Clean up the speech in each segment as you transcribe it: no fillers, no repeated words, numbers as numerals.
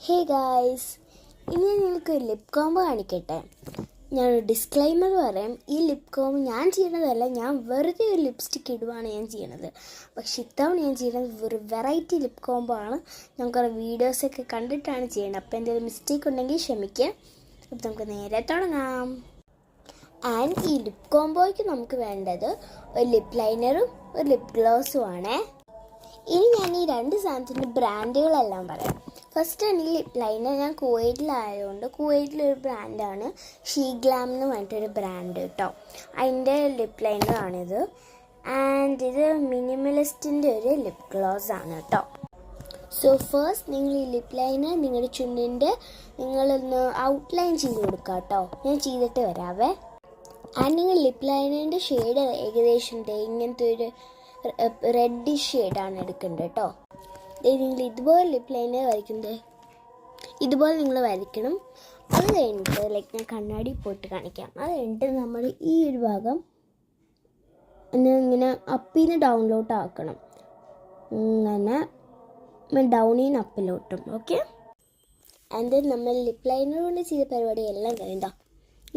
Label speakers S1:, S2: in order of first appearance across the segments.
S1: Hey guys, ഇനി ഞാൻ നിങ്ങൾക്ക് ഒരു ലിപ് കോംബോ കാണിക്കട്ടെ. ഞാനൊരു ഡിസ്ക്ലൈമർ പറയാം. ഈ ലിപ് കോംബോ ഞാൻ ചെയ്യണതല്ല, ഞാൻ വെറുതെ ഒരു ലിപ്സ്റ്റിക്ക് ഇടുവാണ് ഞാൻ ചെയ്യണത്. പക്ഷെ ഇത്തവണ ഞാൻ ചെയ്യുന്നത് ഒരു വെറൈറ്റി ലിപ് കോംബോ ആണ്. ഞാൻ കുറേ വീഡിയോസൊക്കെ കണ്ടിട്ടാണ് ചെയ്യുന്നത്. അപ്പോൾ എന്തെങ്കിലും മിസ്റ്റേക്ക് ഉണ്ടെങ്കിൽ ക്ഷമിക്കുക. അപ്പോൾ നമുക്ക് നേരെ തുടങ്ങാം. ആൻഡ് ഈ ലിപ് കോംബോയ്ക്ക് നമുക്ക് വേണ്ടത് ഒരു ലിപ് ലൈനറും ഒരു ലിപ് ഗ്ലോസും ആണേ. ഇനി ഞാൻ ഈ രണ്ട് സാധനത്തിൻ്റെ ബ്രാൻഡുകളെല്ലാം പറയാം. ഫസ്റ്റ് ആണ് ഈ ലിപ് ലൈനർ. ഞാൻ കുവൈറ്റിലായതുകൊണ്ട് കുവൈറ്റിലൊരു ബ്രാൻഡാണ് ഷീഗ്ലാം എന്ന് പറഞ്ഞിട്ടൊരു ബ്രാൻഡ് കേട്ടോ. അതിൻ്റെ ലിപ് ലൈനറാണിത്. ആൻഡ് ഇത് മിനിമലിസ്റ്റിൻ്റെ ഒരു ലിപ് ഗ്ലോസ് ആണ് കേട്ടോ. സോ ഫസ്റ്റ് നിങ്ങൾ ഈ ലിപ് ലൈനർ നിങ്ങളുടെ ചുണ്ടിൻ്റെ നിങ്ങളൊന്ന് ഔട്ട്ലൈൻ ചെയ്ത് കൊടുക്കുക കേട്ടോ. ഞാൻ ചെയ്തിട്ട് വരാവേ. ആൻഡ് നിങ്ങൾ ലിപ് ലൈനറിൻ്റെ ഷെയ്ഡ് ഏകദേശം ഇങ്ങനത്തെ ഒരു റെഡിഷ് ഷെയ്ഡാണ് എടുക്കേണ്ടത് കേട്ടോ. നിങ്ങൾ ഇതുപോലെ ലിപ് ലൈനർ വരയ്ക്കുന്നത് ഇതുപോലെ നിങ്ങൾ വരയ്ക്കണം. അത് കഴിഞ്ഞിട്ട് ഞാൻ കണ്ണാടി പോയിട്ട് കാണിക്കാം. അത് കഴിഞ്ഞിട്ട് നമ്മൾ ഈ ഒരു ഭാഗം ഇങ്ങനെ അപ്പിൽ നിന്ന് ഡൗണിലോട്ട് ആക്കണം. ഇങ്ങനെ ഡൗണിൽ നിന്ന് അപ്പിലോട്ടും. ഓക്കെ. ആൻഡ് നമ്മൾ ലിപ് ലൈനർ കൊണ്ട് ചെയ്ത പരിപാടിയെല്ലാം കഴിഞ്ഞാൽ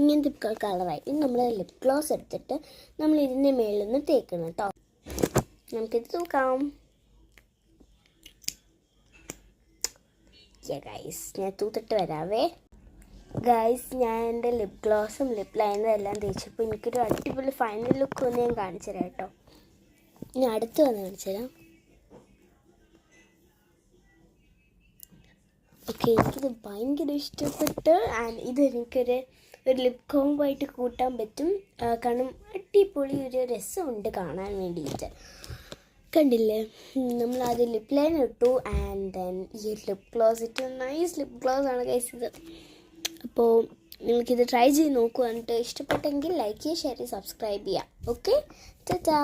S1: ഇങ്ങനത്തെ കളറായി. ഇനി നമ്മൾ ലിപ് ഗ്ലോസ് എടുത്തിട്ട് നമ്മൾ ഇതിൻ്റെ മേളിൽ നിന്ന് തേക്കണം കേട്ടോ. നമുക്കിത് തൂക്കാം. ഗൈസ്, ഞാൻ തൂത്തിട്ട് വരാവേ. ഗൈസ്, ഞാൻ എൻ്റെ ലിപ് ഗ്ലോസും ലിപ് ലൈനറും എല്ലാം തേച്ചപ്പോൾ എനിക്കൊരു അടിപൊളി ഫൈനൽ ലുക്ക് ഒന്ന് ഞാൻ കാണിച്ചു തരാം കേട്ടോ. ഞാൻ അടുത്ത് വന്ന് കാണിച്ചു തരാം. ഓക്കെ, എനിക്കിത് ഭയങ്കര ഇഷ്ടപ്പെട്ട്. ആൻഡ് ഇത് എനിക്കൊരു ലിപ് കോംബോ ആയിട്ട് കൂട്ടാൻ പറ്റും. കാരണം അടിപൊളി ഒരു രസമുണ്ട് കാണാൻ വേണ്ടിയിട്ട്. കണ്ടില്ലേ, നമ്മൾ ആദ്യം ലിപ് ലൈനർ ഇട്ടു. ആൻഡ് ദെൻ ഈ ലിപ് ഗ്ലോസ് ഇട്ടു. നൈസ് ലിപ് ഗ്ലോസ് ആണ് ഗൈസ് ഇത്. അപ്പോൾ നിങ്ങൾക്കിത് ട്രൈ ചെയ്ത് നോക്കുക. എന്നിട്ട് ഇഷ്ടപ്പെട്ടെങ്കിൽ ലൈക്ക് ചെയ്യുക, ഷെയർ ചെയ്യുക, സബ്സ്ക്രൈബ് ചെയ്യുക. ഓക്കെ, ടാറ്റാ.